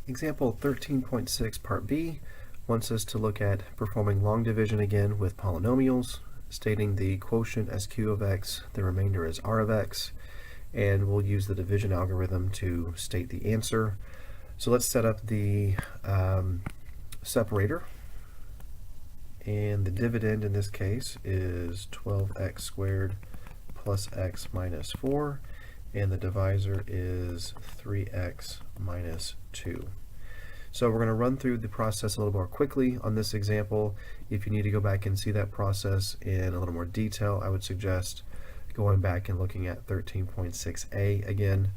Example 13.6 Part B wants us to look at performing long division again with polynomials, stating the quotient as q of x, the remainder as r of x, and we'll use the division algorithm to state the answer. So let's set up the separator, and the dividend in this case is 12x squared plus x minus 4, and the divisor is 3x minus 2. So we're going to run through the process a little more quickly on this example. If you need to go back and see that process in a little more detail, I would suggest going back and looking at 13.6a again.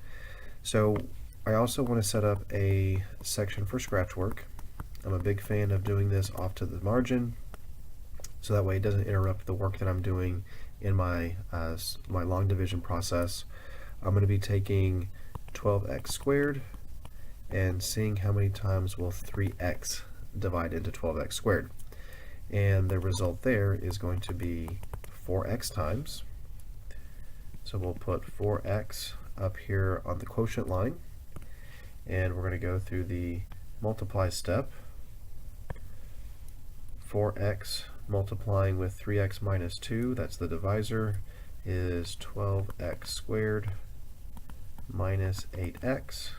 So I also want to set up a section for scratch work. I'm a big fan of doing this off to the margin, so that way it doesn't interrupt the work that I'm doing in my long division process. I'm going to be taking 12x squared and seeing how many times will 3x divide into 12x squared. And the result there is going to be 4x times. So we'll put 4x up here on the quotient line, and we're going to go through the multiply step. 4x multiplying with 3x minus 2, that's the divisor, is 12x squared minus 8x.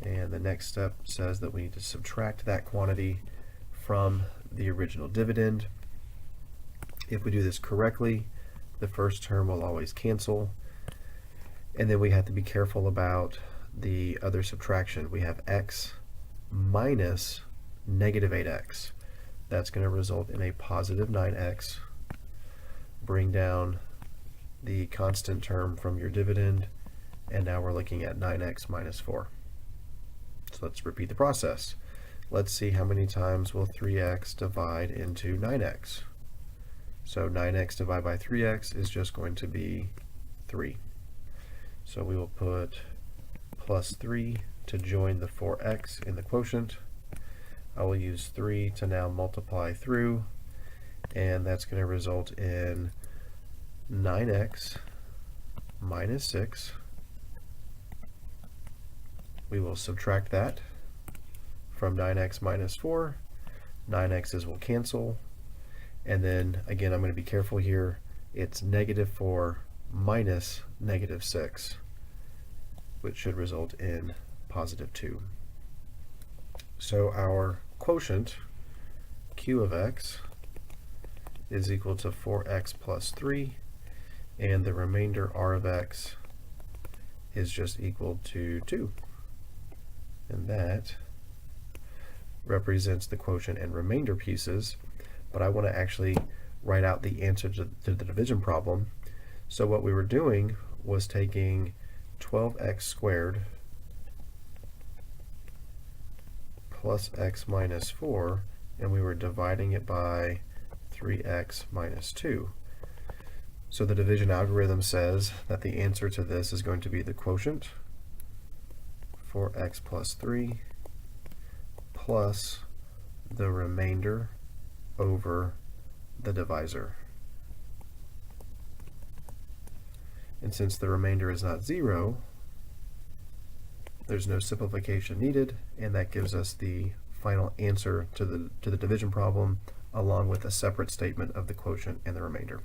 And the next step says that we need to subtract that quantity from the original dividend. If we do this correctly, the first term will always cancel. And then we have to be careful about the other subtraction. We have x minus negative 8x. That's going to result in a positive 9x. Bring down the constant term from your dividend, and now we're looking at 9x minus 4. So let's repeat the process. Let's see how many times will 3x divide into 9x. So 9x divided by 3x is just going to be 3. So we will put plus 3 to join the 4x in the quotient. I will use 3 to now multiply through, and that's going to result in 9x minus 6. We will subtract that from 9x minus 4. 9x's will cancel. And then, again, I'm going to be careful here. It's negative 4 minus negative 6, which should result in positive 2. So our quotient, q of x, is equal to 4x plus 3, and the remainder, r of x, is just equal to 2. And that represents the quotient and remainder pieces, but I want to actually write out the answer to the division problem. So what we were doing was taking 12x squared plus x minus 4, and we were dividing it by 3x minus 2. So the division algorithm says that the answer to this is going to be the quotient, 4x plus 3, plus the remainder over the divisor. And since the remainder is not 0, there's no simplification needed, and that gives us the final answer to the division problem, along with a separate statement of the quotient and the remainder.